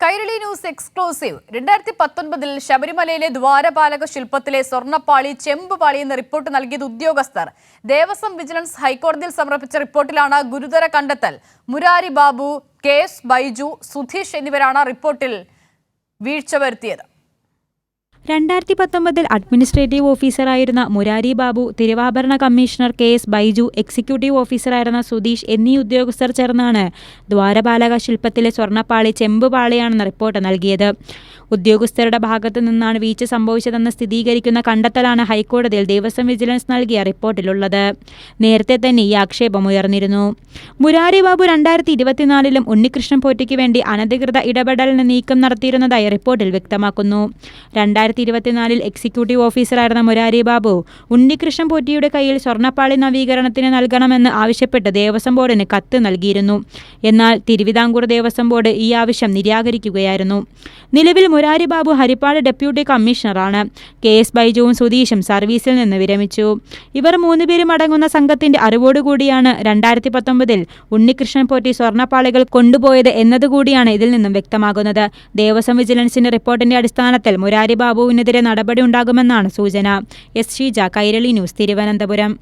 Kairali news exclusive 2019 ശബരിമലയിലെ ദ്വാരപാലക ശില്പത്തിലെ സ്വർണ്ണപ്പാളി ചെമ്പുപാളി എന്ന report നൽകിയത് ഉദ്യോഗസ്ഥർ. ദേവസ്വം വിജിലൻസ് ഹൈക്കോടതിയിൽ സമർപ്പിച്ച റിപ്പോർട്ടിലാണ് ഗുരുതര കണ്ടെത്തൽ. മുരാരി ബാബു, KS ബൈജു, സുധീഷ് എന്നിവരാണ് റിപ്പോർട്ടിൽ വീഴ്ച വരുത്തിയത്. 2019 അഡ്മിനിസ്ട്രേറ്റീവ് ഓഫീസറായിരുന്ന മുരാരി ബാബു, തിരുവാഭരണ കമ്മീഷണർ KS ബൈജു, എക്സിക്യൂട്ടീവ് ഓഫീസറായിരുന്ന സുധീഷ് എന്നീ ഉദ്യോഗസ്ഥർ ചേർന്നാണ് ദ്വാരപാലക ശില്പത്തിലെ സ്വർണ്ണപ്പാളി ചെമ്പുപാളിയാണെന്ന റിപ്പോർട്ട് നൽകിയത്. ഉദ്യോഗസ്ഥരുടെ ഭാഗത്തു നിന്നാണ് വീഴ്ച സംഭവിച്ചതെന്ന് സ്ഥിരീകരിക്കുന്ന കണ്ടെത്തലാണ് ഹൈക്കോടതിയിൽ ദേവസ്വം വിജിലൻസ് നൽകിയ റിപ്പോർട്ടിലുള്ളത്. നേരത്തെ തന്നെ ഈ ആക്ഷേപം ഉയർന്നിരുന്നു. മുരാരി ബാബു 2024 ഉണ്ണികൃഷ്ണൻ പോറ്റിക്ക് വേണ്ടി അനധികൃത ഇടപെടലിന് നീക്കം നടത്തിയിരുന്നതായി റിപ്പോർട്ടിൽ വ്യക്തമാക്കുന്നു. 2024 എക്സിക്യൂട്ടീവ് ഓഫീസറായിരുന്ന മുരാരി ബാബു ഉണ്ണികൃഷ്ണൻ പോറ്റിയുടെ കയ്യിൽ സ്വർണ്ണപ്പാളി നവീകരണത്തിന് നൽകണമെന്ന് ആവശ്യപ്പെട്ട് ദേവസ്വം ബോർഡിന് കത്ത് നൽകിയിരുന്നു. എന്നാൽ തിരുവിതാംകൂർ ദേവസ്വം ബോർഡ് ഈ ആവശ്യം നിരാകരിക്കുകയായിരുന്നു. നിലവിൽ മുരാരി ബാബു ഹരിപ്പാട് ഡെപ്യൂട്ടി കമ്മീഷണറാണ്. KS ബൈജുവും സുധീഷും സർവീസിൽ നിന്ന് വിരമിച്ചു. ഇവർ 3 പേരും അടങ്ങുന്ന സംഘത്തിന്റെ അറിവോടുകൂടിയാണ് 2019 ഉണ്ണികൃഷ്ണൻ പോറ്റി സ്വർണ്ണപ്പാളികൾ കൊണ്ടുപോയത് എന്നതുകൂടിയാണ് ഇതിൽ നിന്നും വ്യക്തമാകുന്നത്. ദേവസ്വം വിജിലൻസിന്റെ റിപ്പോർട്ടിന്റെ അടിസ്ഥാനത്തിൽ മുരാരി ബാബുവിനെതിരെ നടപടി ഉണ്ടാകുമെന്നാണ് സൂചന. S. ഷീജ, കൈരളി ന്യൂസ്, തിരുവനന്തപുരം.